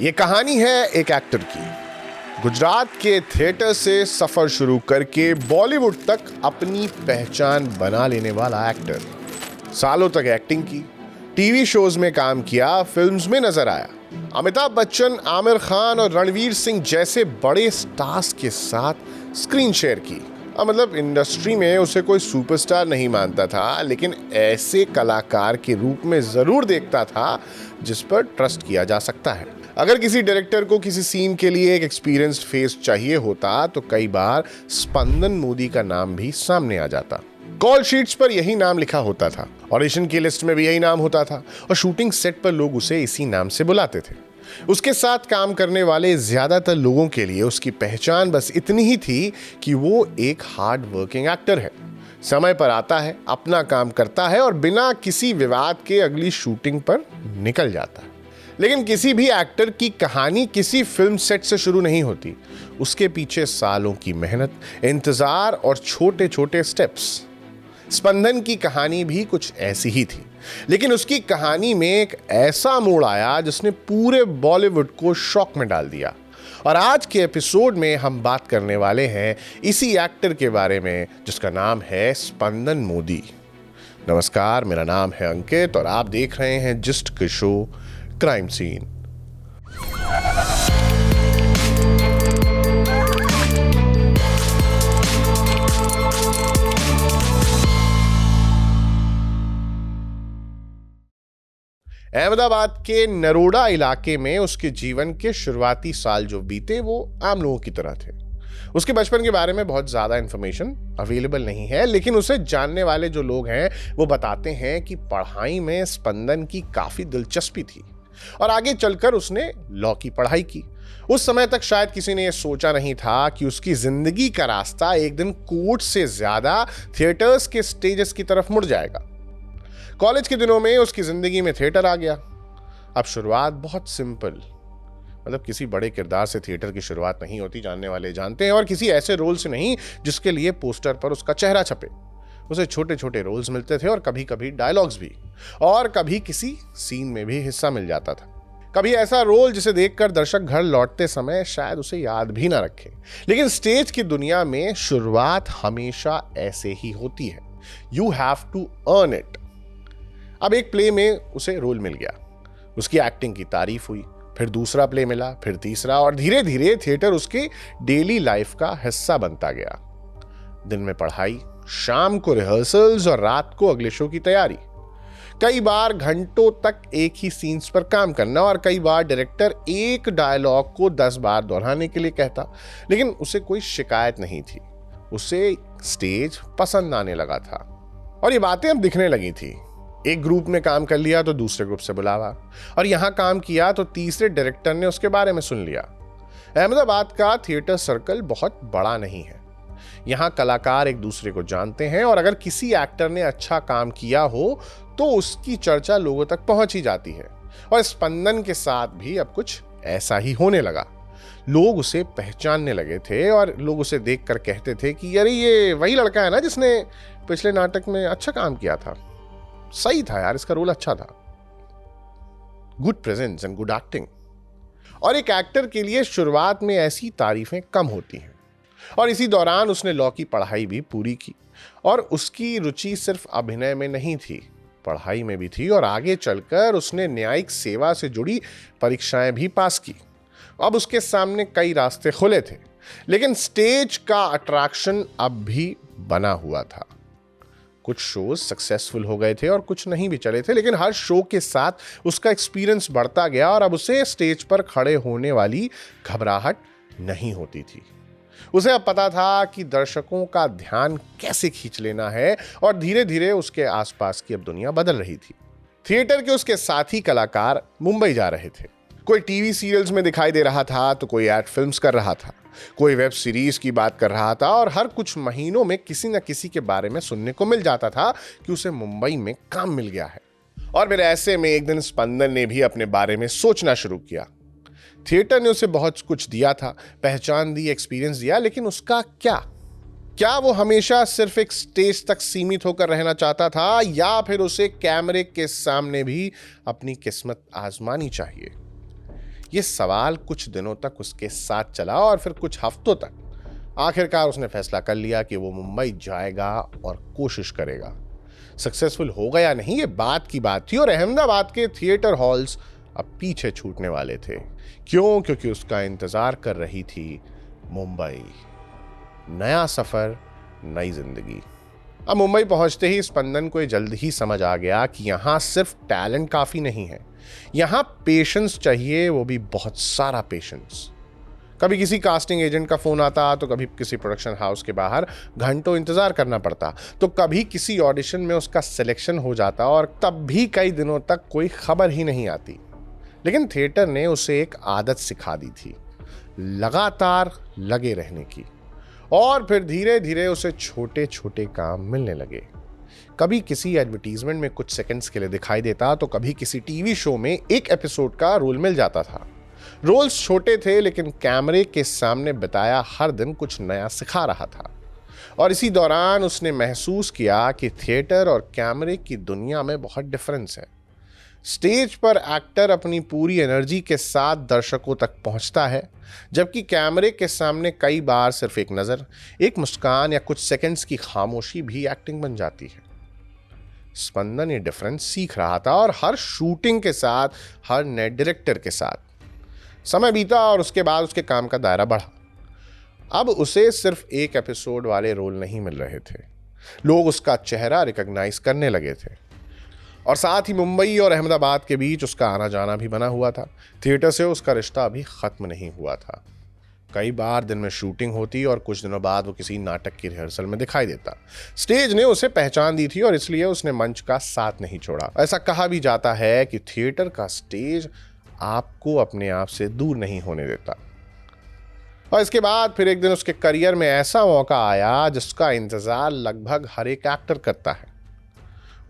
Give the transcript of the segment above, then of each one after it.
ये कहानी है एक एक्टर की। गुजरात के थिएटर से सफर शुरू करके बॉलीवुड तक अपनी पहचान बना लेने वाला एक्टर। सालों तक एक्टिंग की, टीवी शोज में काम किया, फिल्म्स में नजर आया। अमिताभ बच्चन, आमिर खान और रणवीर सिंह जैसे बड़े स्टार्स के साथ स्क्रीन शेयर की। मतलब इंडस्ट्री में उसे कोई सुपरस्टार नहीं मानता था, लेकिन ऐसे कलाकार के रूप में जरूर देखता था जिस पर ट्रस्ट किया जा सकता है। अगर किसी डायरेक्टर को किसी सीन के लिए एक एक्सपीरियंस्ड फेस चाहिए होता तो कई बार स्पंदन मोदी का नाम भी सामने आ जाता। कॉल शीट्स पर यही नाम लिखा होता था, ऑडिशन की लिस्ट में भी यही नाम होता था और शूटिंग सेट पर लोग उसे इसी नाम से बुलाते थे। उसके साथ काम करने वाले ज्यादातर लोगों के लिए उसकी पहचान बस इतनी ही थी कि वो एक हार्ड वर्किंग एक्टर है, समय पर आता है, अपना काम करता है और बिना किसी विवाद के अगली शूटिंग पर निकल जाता है। लेकिन किसी भी एक्टर की कहानी किसी फिल्म सेट से शुरू नहीं होती। उसके पीछे सालों की मेहनत, इंतजार और छोटे छोटे स्टेप्स। स्पंदन की कहानी भी कुछ ऐसी ही थी, लेकिन उसकी कहानी में एक ऐसा मोड़ आया जिसने पूरे बॉलीवुड को शॉक में डाल दिया। और आज के एपिसोड में हम बात करने वाले हैं इसी एक्टर के बारे में जिसका नाम है स्पंदन मोदी। नमस्कार, मेरा नाम है अंकित और आप देख रहे हैं जस्ट के शो क्राइम सीन। अहमदाबाद के नरोडा इलाके में उसके जीवन के शुरुआती साल जो बीते वो आम लोगों की तरह थे। उसके बचपन के बारे में बहुत ज्यादा इंफॉर्मेशन अवेलेबल नहीं है, लेकिन उसे जानने वाले जो लोग हैं वो बताते हैं कि पढ़ाई में स्पंदन की काफी दिलचस्पी थी और आगे चलकर उसने लॉ की पढ़ाई की। उस समय तक शायद किसी ने यह सोचा नहीं था कि उसकी जिंदगी का रास्ता एक दिन कोर्ट से ज्यादा थिएटर्स के स्टेजेस की तरफ मुड़ जाएगा। कॉलेज के दिनों में उसकी जिंदगी में थिएटर आ गया। अब शुरुआत बहुत सिंपल, मतलब किसी बड़े किरदार से थिएटर की शुरुआत नहीं होती, जानने वाले जानते हैं, और किसी ऐसे रोल से नहीं जिसके लिए पोस्टर पर उसका चेहरा छपे। उसे छोटे छोटे रोल्स मिलते थे और कभी कभी डायलॉग्स भी, और कभी किसी सीन में भी हिस्सा मिल जाता था। कभी ऐसा रोल जिसे देखकर दर्शक घर लौटते समय शायद उसे याद भी ना रखे। लेकिन स्टेज की दुनिया में शुरुआत हमेशा ऐसे ही होती है। You have to earn it. अब एक प्ले में उसे रोल मिल गया, उसकी एक्टिंग की तारीफ हुई, फिर दूसरा प्ले मिला, फिर तीसरा, और धीरे धीरे थिएटर उसकी डेली लाइफ का हिस्सा बनता गया। दिन में पढ़ाई, शाम को रिहर्सल्स और रात को अगले शो की तैयारी। कई बार घंटों तक एक ही सीन्स पर काम करना, और कई बार डायरेक्टर एक डायलॉग को 10 बार दोहराने के लिए कहता, लेकिन उसे कोई शिकायत नहीं थी। उसे स्टेज पसंद आने लगा था और ये बातें अब दिखने लगी थी। एक ग्रुप में काम कर लिया तो दूसरे ग्रुप से बुलावा, और यहां काम किया तो तीसरे डायरेक्टर ने उसके बारे में सुन लिया। अहमदाबाद का थिएटर सर्कल बहुत बड़ा नहीं है। यहां कलाकार एक दूसरे को जानते हैं और अगर किसी एक्टर ने अच्छा काम किया हो तो उसकी चर्चा लोगों तक पहुंच ही जाती है। और स्पंदन के साथ भी अब कुछ ऐसा ही होने लगा। लोग उसे पहचानने लगे थे और लोग उसे देखकर कहते थे कि अरे ये वही लड़का है ना जिसने पिछले नाटक में अच्छा काम किया था, सही था यार, इसका रोल अच्छा था। Good presence and good acting. और एक एक्टर के लिए शुरुआत में ऐसी तारीफें कम होती हैं। और इसी दौरान उसने लॉ की पढ़ाई भी पूरी की और उसकी रुचि सिर्फ अभिनय में नहीं थी, पढ़ाई में भी थी, और आगे चलकर उसने न्यायिक सेवा से जुड़ी परीक्षाएं भी पास की। अब उसके सामने कई रास्ते खुले थे, लेकिन स्टेज का अट्रैक्शन अब भी बना हुआ था। कुछ शोज सक्सेसफुल हो गए थे और कुछ नहीं भी चले थे, लेकिन हर शो के साथ उसका एक्सपीरियंस बढ़ता गया और अब उसे स्टेज पर खड़े होने वाली घबराहट नहीं होती थी। उसे अब पता था कि दर्शकों का ध्यान कैसे खींच लेना है, और धीरे धीरे उसके आसपास की अब दुनिया बदल रही थी। थिएटर के उसके साथी कलाकार मुंबई जा रहे थे। कोई टीवी सीरियल्स में दिखाई दे रहा था तो कोई एड फिल्म्स कर रहा था, कोई वेब सीरीज की बात कर रहा था, और हर कुछ महीनों में किसी न किसी के बारे में सुनने को मिल जाता था कि उसे मुंबई में काम मिल गया है। और फिर ऐसे में एक दिन स्पंदन ने भी अपने बारे में सोचना शुरू किया। थिएटर ने उसे बहुत कुछ दिया था, पहचान दी, एक्सपीरियंस दिया, लेकिन उसका क्या वो हमेशा सिर्फ एक स्टेज तक सीमित होकर रहना चाहता था, या फिर उसे कैमरे के सामने भी अपनी किस्मत आजमानी चाहिए? ये सवाल कुछ दिनों तक उसके साथ चला और फिर कुछ हफ्तों तक। आखिरकार उसने फैसला कर लिया कि वो मुंबई जाएगा और कोशिश करेगा। सक्सेसफुल होगा या नहीं, ये बात की बात थी, और अहमदाबाद के थिएटर हॉल्स अब पीछे छूटने वाले थे। क्यों? क्योंकि उसका इंतजार कर रही थी मुंबई। नया सफर, नई जिंदगी। अब मुंबई पहुंचते ही स्पंदन को ये जल्द ही समझ आ गया कि यहां सिर्फ टैलेंट काफी नहीं है, यहां पेशेंस चाहिए, वो भी बहुत सारा पेशेंस। कभी किसी कास्टिंग एजेंट का फोन आता, तो कभी किसी प्रोडक्शन हाउस के बाहर घंटों इंतजार करना पड़ता, तो कभी किसी ऑडिशन में उसका सिलेक्शन हो जाता और तब भी कई दिनों तक कोई खबर ही नहीं आती। लेकिन थिएटर ने उसे एक आदत सिखा दी थी, लगातार लगे रहने की। और फिर धीरे धीरे उसे छोटे छोटे काम मिलने लगे। कभी किसी एडवर्टीजमेंट में कुछ सेकंड्स के लिए दिखाई देता, तो कभी किसी टीवी शो में एक एपिसोड का रोल मिल जाता था। रोल्स छोटे थे, लेकिन कैमरे के सामने बिताया हर दिन कुछ नया सिखा रहा था। और इसी दौरान उसने महसूस किया कि थिएटर और कैमरे की दुनिया में बहुत डिफरेंस है। स्टेज पर एक्टर अपनी पूरी एनर्जी के साथ दर्शकों तक पहुंचता है, जबकि कैमरे के सामने कई बार सिर्फ एक नज़र, एक मुस्कान या कुछ सेकंड्स की खामोशी भी एक्टिंग बन जाती है। स्पंदन ये डिफरेंस सीख रहा था, और हर शूटिंग के साथ, हर नए डायरेक्टर के साथ समय बीता और उसके बाद उसके काम का दायरा बढ़ा। अब उसे सिर्फ एक एपिसोड वाले रोल नहीं मिल रहे थे, लोग उसका चेहरा रिकॉग्नाइज करने लगे थे। और साथ ही मुंबई और अहमदाबाद के बीच उसका आना जाना भी बना हुआ था। थिएटर से उसका रिश्ता अभी खत्म नहीं हुआ था। कई बार दिन में शूटिंग होती और कुछ दिनों बाद वो किसी नाटक की रिहर्सल में दिखाई देता। स्टेज ने उसे पहचान दी थी और इसलिए उसने मंच का साथ नहीं छोड़ा। ऐसा कहा भी जाता है कि थिएटर का स्टेज आपको अपने आप से दूर नहीं होने देता। और इसके बाद फिर एक दिन उसके करियर में ऐसा मौका आया जिसका इंतजार लगभग हर एक एक्टर करता है।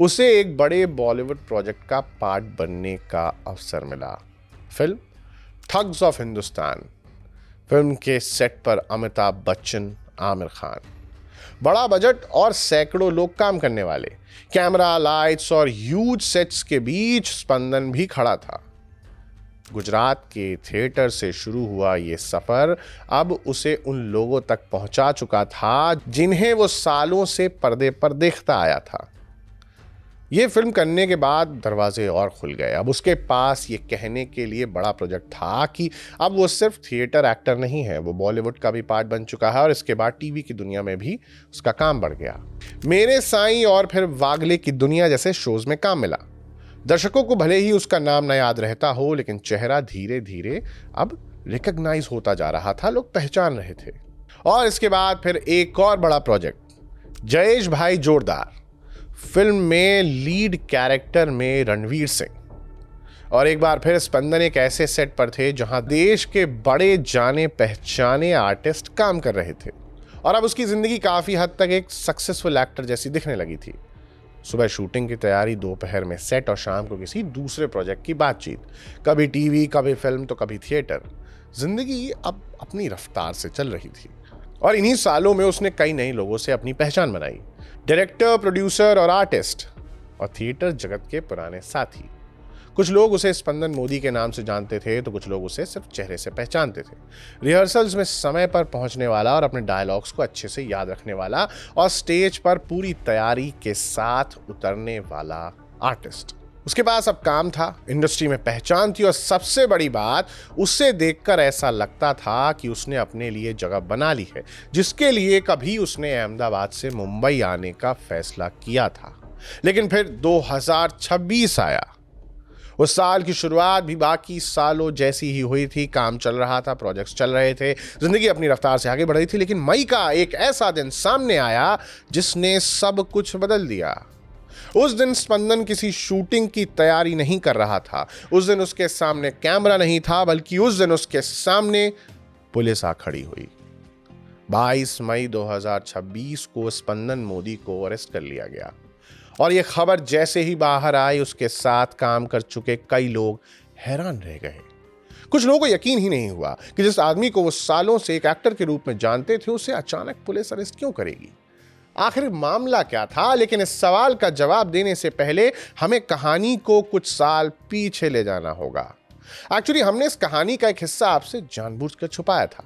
उसे एक बड़े बॉलीवुड प्रोजेक्ट का पार्ट बनने का अवसर मिला। Film thugs of Hindustan. Film के सेट पर अमिताभ बच्चन, आमिर खान, बड़ा बजट और सैकड़ों लोग काम करने वाले। कैमरा, लाइट्स और ह्यूज सेट्स के बीच स्पंदन भी खड़ा था। गुजरात के थिएटर से शुरू हुआ ये सफर अब उसे उन लोगों तक पहुंचा चुका था जिन्हें वो सालों से पर्दे पर देखता आया था। ये फिल्म करने के बाद दरवाजे और खुल गए। अब उसके पास ये कहने के लिए बड़ा प्रोजेक्ट था कि अब वो सिर्फ थिएटर एक्टर नहीं है, वो बॉलीवुड का भी पार्ट बन चुका है, और इसके बाद टीवी की दुनिया में भी उसका काम बढ़ गया। मेरे साईं और फिर वागले की दुनिया जैसे शोज में काम मिला। दर्शकों को भले ही उसका नाम न याद रहता हो, लेकिन चेहरा धीरे धीरे अब रिकॉग्नाइज होता जा रहा था, लोग पहचान रहे थे। और इसके बाद फिर एक और बड़ा प्रोजेक्ट, जयेश भाई जोरदार। फिल्म में लीड कैरेक्टर में रणवीर सिंह। और एक बार फिर स्पंदन एक ऐसे सेट पर थे जहां देश के बड़े जाने पहचाने आर्टिस्ट काम कर रहे थे, और अब उसकी जिंदगी काफी हद तक एक सक्सेसफुल एक्टर जैसी दिखने लगी थी। सुबह शूटिंग की तैयारी, दोपहर में सेट और शाम को किसी दूसरे प्रोजेक्ट की बातचीत। कभी टीवी, कभी फिल्म, तो कभी थिएटर। जिंदगी अब अपनी रफ्तार से चल रही थी, और इन्हीं सालों में उसने कई नए लोगों से अपनी पहचान बनाई। डायरेक्टर, प्रोड्यूसर और आर्टिस्ट, और थिएटर जगत के पुराने साथी। कुछ लोग उसे स्पंदन मोदी के नाम से जानते थे, तो कुछ लोग उसे सिर्फ चेहरे से पहचानते थे। रिहर्सल्स में समय पर पहुंचने वाला और अपने डायलॉग्स को अच्छे से याद रखने वाला, और स्टेज पर पूरी तैयारी के साथ उतरने वाला आर्टिस्ट। उसके पास अब काम था, इंडस्ट्री में पहचान थी, और सबसे बड़ी बात, उसे देखकर ऐसा लगता था कि उसने अपने लिए जगह बना ली है, जिसके लिए कभी उसने अहमदाबाद से मुंबई आने का फैसला किया था। लेकिन फिर 2026 आया। उस साल की शुरुआत भी बाकी सालों जैसी ही हुई थी। काम चल रहा था, प्रोजेक्ट्स चल रहे थे, जिंदगी अपनी रफ्तार से आगे बढ़ रही थी। लेकिन मई का एक ऐसा दिन सामने आया जिसने सब कुछ बदल दिया। उस दिन स्पंदन किसी शूटिंग की तैयारी नहीं कर रहा था। उस दिन उसके सामने कैमरा नहीं था, बल्कि उस दिन उसके सामने पुलिस आ खड़ी हुई। 22 मई 2026 को स्पंदन मोदी को अरेस्ट कर लिया गया, और यह खबर जैसे ही बाहर आई, उसके साथ काम कर चुके कई लोग हैरान रह गए। कुछ लोगों को यकीन ही नहीं हुआ कि जिस आदमी को वो सालों से एक एक्टर के रूप में जानते थे, उसे अचानक पुलिस अरेस्ट क्यों करेगी। आखिर मामला क्या था? लेकिन इस सवाल का जवाब देने से पहले हमें कहानी को कुछ साल पीछे ले जाना होगा। एक्चुअली हमने इस कहानी का एक हिस्सा आपसे जानबूझकर छुपाया था,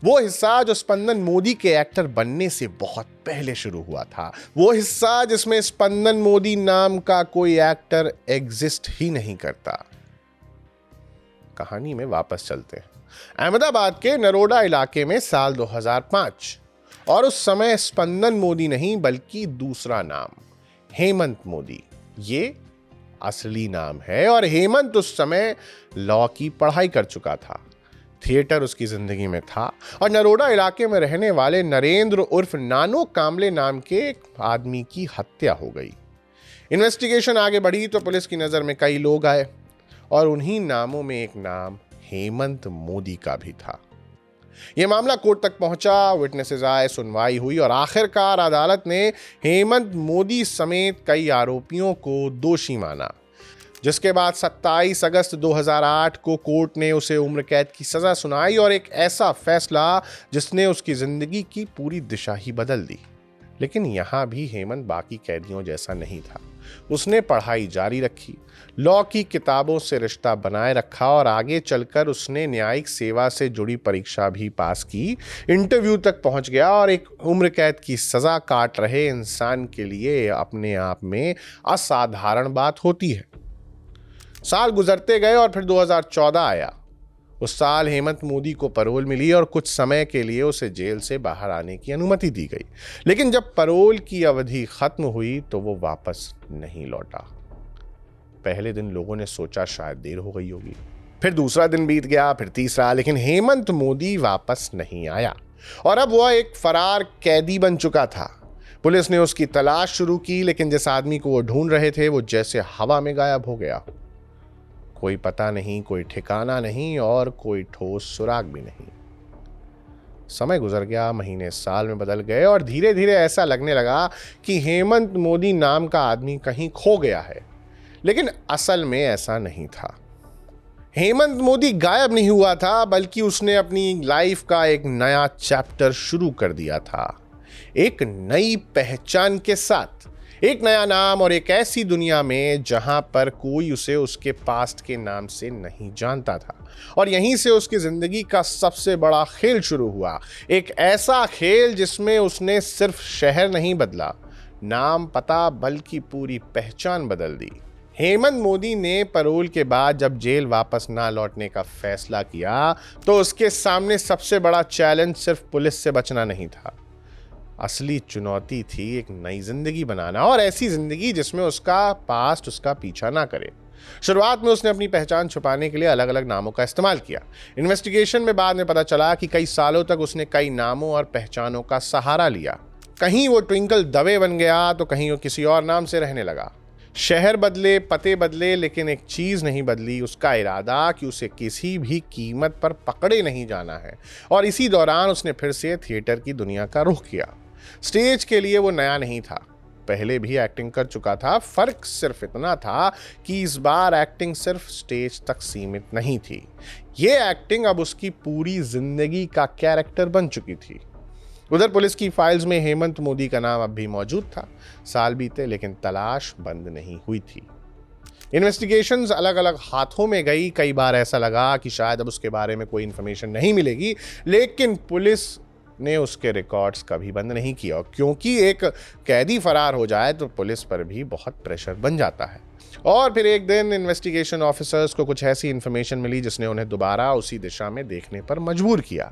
वो हिस्सा जो स्पंदन मोदी के एक्टर बनने से बहुत पहले शुरू हुआ था, वो हिस्सा जिसमें स्पंदन मोदी नाम का कोई एक्टर एग्जिस्ट ही नहीं करता। कहानी में वापस चलते हैं। अहमदाबाद के नरोडा इलाके में साल 2005, और उस समय स्पंदन मोदी नहीं बल्कि दूसरा नाम हेमंत मोदी, ये असली नाम है। और हेमंत उस समय लॉ की पढ़ाई कर चुका था, थिएटर उसकी जिंदगी में था, और नरोडा इलाके में रहने वाले नरेंद्र उर्फ नानो कामले नाम के एक आदमी की हत्या हो गई। इन्वेस्टिगेशन आगे बढ़ी तो पुलिस की नजर में कई लोग आए, और उन्हीं नामों में एक नाम हेमंत मोदी का भी था। यह मामला कोर्ट तक पहुंचा, विटनेसेस आए, सुनवाई हुई, और आखिरकार अदालत ने हेमंत मोदी समेत कई आरोपियों को दोषी माना, जिसके बाद 27 अगस्त 2008 को कोर्ट ने उसे उम्र कैद की सजा सुनाई, और एक ऐसा फैसला जिसने उसकी जिंदगी की पूरी दिशा ही बदल दी। लेकिन यहां भी हेमंत बाकी कैदियों जैसा नहीं था। उसने पढ़ाई जारी रखी, लॉ की किताबों से रिश्ता बनाए रखा, और आगे चलकर उसने न्यायिक सेवा से जुड़ी परीक्षा भी पास की, इंटरव्यू तक पहुंच गया, और एक उम्र कैद की सजा काट रहे इंसान के लिए अपने आप में असाधारण बात होती है। साल गुजरते गए और फिर 2014 आया। उस साल हेमंत मोदी को पैरोल मिली और कुछ समय के लिए उसे जेल से बाहर आने की अनुमति दी गई। लेकिन जब पैरोल की अवधि खत्म हुई तो वो वापस नहीं लौटा। पहले दिन लोगों ने सोचा शायद देर हो गई होगी, फिर दूसरा दिन बीत गया, फिर तीसरा, लेकिन हेमंत मोदी वापस नहीं आया, और अब वह एक फरार कैदी बन चुका था। पुलिस ने उसकी तलाश शुरू की, लेकिन जिस आदमी को वो ढूंढ रहे थे वो जैसे हवा में गायब हो गया। कोई पता नहीं, कोई ठिकाना नहीं, और कोई ठोस सुराग भी नहीं। समय गुजर गया, महीने साल में बदल गए, और धीरे धीरे ऐसा लगने लगा कि हेमंत मोदी नाम का आदमी कहीं खो गया है। लेकिन असल में ऐसा नहीं था। हेमंत मोदी गायब नहीं हुआ था, बल्कि उसने अपनी लाइफ का एक नया चैप्टर शुरू कर दिया था, एक नई पहचान के साथ, एक नया नाम, और एक ऐसी दुनिया में जहां पर कोई उसे उसके पास्ट के नाम से नहीं जानता था। और यहीं से उसकी जिंदगी का सबसे बड़ा खेल शुरू हुआ, एक ऐसा खेल जिसमें उसने सिर्फ शहर नहीं बदला, नाम, पता, बल्कि पूरी पहचान बदल दी। हेमंत मोदी ने पैरोल के बाद जब जेल वापस ना लौटने का फैसला किया तो उसके सामने सबसे बड़ा चैलेंज सिर्फ पुलिस से बचना नहीं था। असली चुनौती थी एक नई जिंदगी बनाना, और ऐसी जिंदगी जिसमें उसका पास्ट उसका पीछा ना करे। शुरुआत में उसने अपनी पहचान छुपाने के लिए अलग अलग नामों का इस्तेमाल किया। इन्वेस्टिगेशन में बाद में पता चला कि कई सालों तक उसने कई नामों और पहचानों का सहारा लिया। कहीं वो ट्विंकल दवे बन गया तो कहीं वो किसी और नाम से रहने लगा। शहर बदले, पते बदले, लेकिन एक चीज नहीं बदली, उसका इरादा कि उसे किसी भी कीमत पर पकड़े नहीं जाना है। और इसी दौरान उसने फिर से थिएटर की दुनिया का रुख किया। स्टेज के लिए वो नया नहीं था, पहले भी एक्टिंग कर चुका था। फर्क सिर्फ इतना था कि इस बार एक्टिंग सिर्फ स्टेज तक सीमित नहीं थी, ये एक्टिंग अब उसकी पूरी जिंदगी का कैरेक्टर बन चुकी थी। उधर पुलिस की फाइल्स में हेमंत मोदी का नाम अब भी मौजूद था। साल बीते लेकिन तलाश बंद नहीं हुई थी। इन्वेस्टिगेशंस अलग अलग हाथों में गई। कई बार ऐसा लगा कि शायद अब उसके बारे में कोई इन्फॉर्मेशन नहीं मिलेगी, लेकिन पुलिस ने उसके रिकॉर्ड्स कभी बंद नहीं किया, क्योंकि एक कैदी फरार हो जाए तो पुलिस पर भी बहुत प्रेशर बन जाता है। और फिर एक दिन इन्वेस्टिगेशन ऑफिसर्स को कुछ ऐसी इन्फॉर्मेशन मिली जिसने उन्हें दोबारा उसी दिशा में देखने पर मजबूर किया।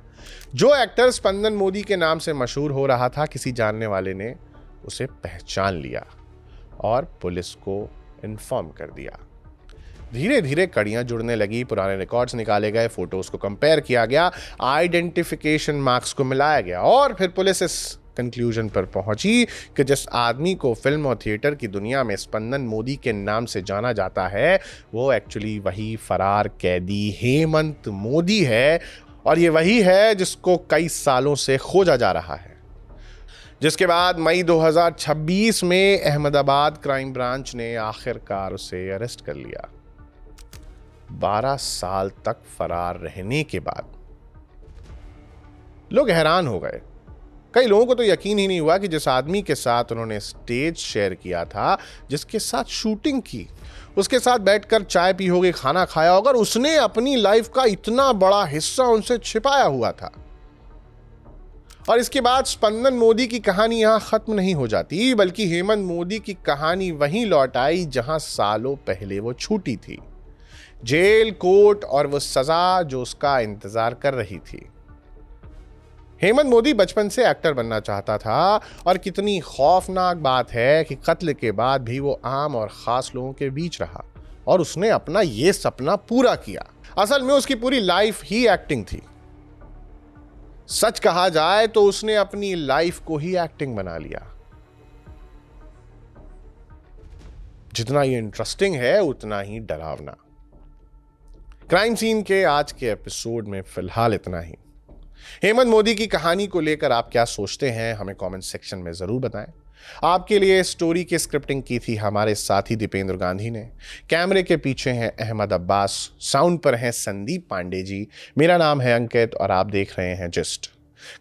जो एक्टर स्पंदन मोदी के नाम से मशहूर हो रहा था, किसी जानने वाले ने उसे पहचान लिया और पुलिस को इन्फॉर्म कर दिया। धीरे धीरे कड़ियां जुड़ने लगी, पुराने रिकॉर्ड्स निकाले गए, फोटोज को कंपेयर किया गया, आइडेंटिफिकेशन मार्क्स को मिलाया गया, और फिर पुलिस इस कंक्लूजन पर पहुंची कि जिस आदमी को फिल्म और थिएटर की दुनिया में स्पंदन मोदी के नाम से जाना जाता है, वो एक्चुअली वही फरार कैदी हेमंत मोदी है, और ये वही है जिसको कई सालों से खोजा जा रहा है। जिसके बाद मई 2026 में अहमदाबाद क्राइम ब्रांच ने आखिरकार उसे अरेस्ट कर लिया। 12 साल तक फरार रहने के बाद लोग हैरान हो गए। कई लोगों को तो यकीन ही नहीं हुआ कि जिस आदमी के साथ उन्होंने स्टेज शेयर किया था, जिसके साथ शूटिंग की, उसके साथ बैठकर चाय पी होगी, खाना खाया होगा, और उसने अपनी लाइफ का इतना बड़ा हिस्सा उनसे छिपाया हुआ था। और इसके बाद स्पंदन मोदी की कहानी यहां खत्म नहीं हो जाती, बल्कि हेमंत मोदी की कहानी वहीं लौट आई जहां सालों पहले वो छूटी थी। जेल, कोर्ट और वो सजा जो उसका इंतजार कर रही थी। हेमंत मोदी बचपन से एक्टर बनना चाहता था, और कितनी खौफनाक बात है कि कत्ल के बाद भी वो आम और खास लोगों के बीच रहा और उसने अपना ये सपना पूरा किया। असल में उसकी पूरी लाइफ ही एक्टिंग थी। सच कहा जाए तो उसने अपनी लाइफ को ही एक्टिंग बना लिया। जितना ये इंटरेस्टिंग है उतना ही डरावना। क्राइम सीन के आज के एपिसोड में फिलहाल इतना ही। हेमंत मोदी की कहानी को लेकर आप क्या सोचते हैं, हमें कमेंट सेक्शन में जरूर बताएं। आपके लिए स्टोरी की स्क्रिप्टिंग की थी हमारे साथी दीपेंद्र गांधी ने। कैमरे के पीछे हैं अहमद अब्बास, साउंड पर हैं संदीप पांडे जी। मेरा नाम है अंकित और आप देख रहे हैं जिस्ट।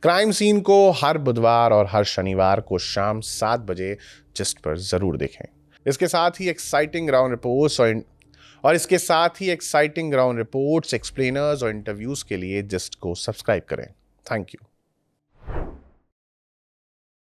क्राइम सीन को हर बुधवार और हर शनिवार को शाम 7 बजे जिस्ट पर जरूर देखें। इसके साथ ही एक्साइटिंग ग्राउंड रिपोर्ट्स, एक्सप्लेनर्स और इंटरव्यूज के लिए जिस्ट को सब्सक्राइब करें। Thank you.